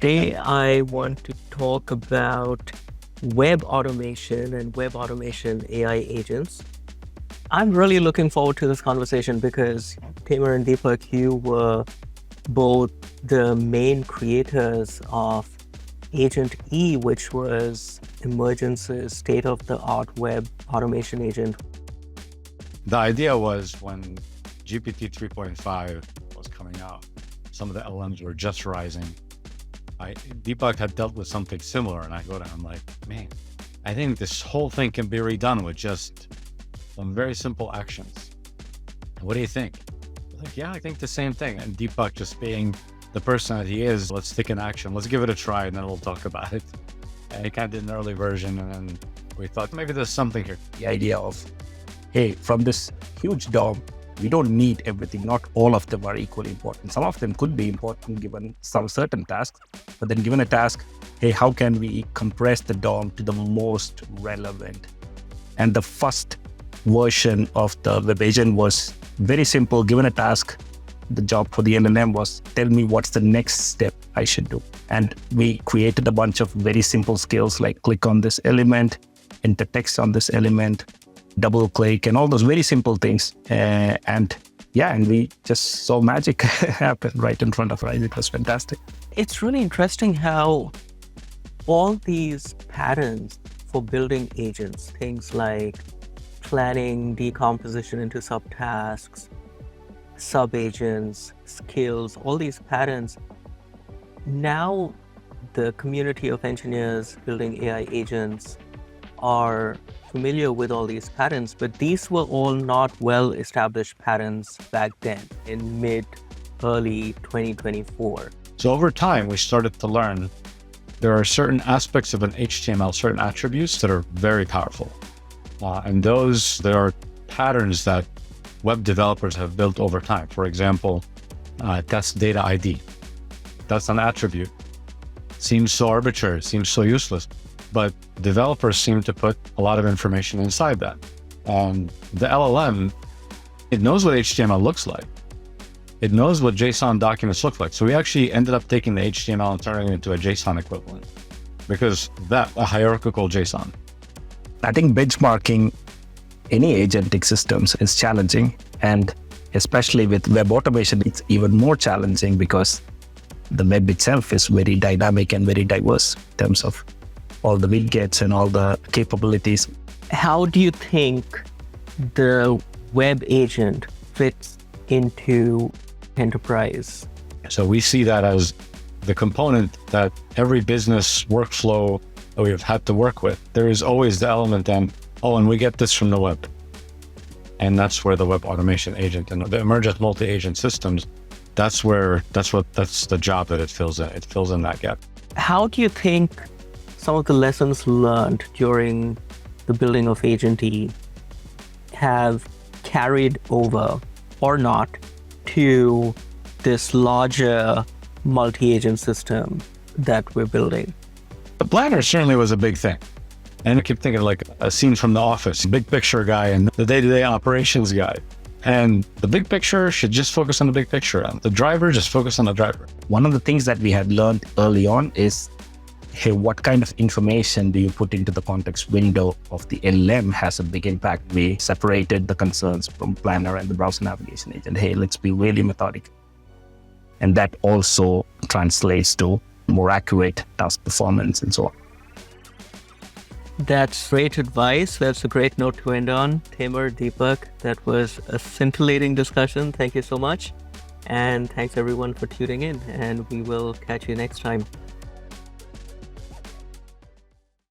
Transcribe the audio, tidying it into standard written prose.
Today, I want to talk about web automation and web automation AI agents. I'm really looking forward to this conversation because Tamer and Deepak, you were both the main creators of Agent E, which was Emergence's state-of-the-art web automation agent. The idea was when GPT 3.5 was coming out, some of the LMs were just rising. Deepak had dealt with something similar, and I go to him like, man, I think this whole thing can be redone with just some very simple actions. What do you think? I'm like, yeah, I think the same thing. And Deepak, just being the person that he is, let's take an action, let's give it a try, and then we'll talk about it. And he kind of did an early version, and then we thought maybe there's something here. The idea of, hey, from this huge DOM, we don't need everything. Not all of them are equally important. Some of them could be important given some certain tasks, but then given a task, hey, how can we compress the DOM to the most relevant? And the first version of the web agent was very simple. Given a task, the job for the LLM was tell me what's the next step I should do. And we created a bunch of very simple skills like click on this element, enter text on this element, double click, and all those very simple things. And we just saw magic happen right in front of us. It was fantastic. It's really interesting how all these patterns for building agents, things like planning, decomposition into subtasks, sub-agents, skills, all these patterns, now the community of engineers building AI agents are familiar with all these patterns, but these were all not well-established patterns back then in early 2024. So over time, we started to learn there are certain aspects of an HTML, certain attributes that are very powerful. And there are patterns that web developers have built over time. For example, test data ID. That's an attribute. Seems so arbitrary, seems so useless, but developers seem to put a lot of information inside that. And the LLM, it knows what HTML looks like. It knows what JSON documents look like. So we actually ended up taking the HTML and turning it into a JSON equivalent because a hierarchical JSON. I think benchmarking any agentic systems is challenging. And especially with web automation, it's even more challenging because the web itself is very dynamic and very diverse in terms of all the widgets and all the capabilities. How do you think the web agent fits into enterprise? So we see that as the component that every business workflow that we've had to work with. There is always the element and we get this from the web. And that's where the web automation agent and the Emergence multi-agent systems, that's the job that it fills in. It fills in that gap. How do you think some of the lessons learned during the building of Agent E have carried over or not to this larger multi-agent system that we're building? The planner certainly was a big thing. And I keep thinking like a scene from The Office, big picture guy and the day-to-day operations guy. And the big picture should just focus on the big picture. And the driver, just focus on the driver. One of the things that we had learned early on is, hey, what kind of information do you put into the context window of the LM has a big impact. We separated the concerns from planner and the browser navigation agent. Hey, let's be really methodical. And that also translates to more accurate task performance and so on. That's great advice. That's a great note to end on. Tamer, Deepak, that was a scintillating discussion. Thank you so much. And thanks everyone for tuning in, and we will catch you next time.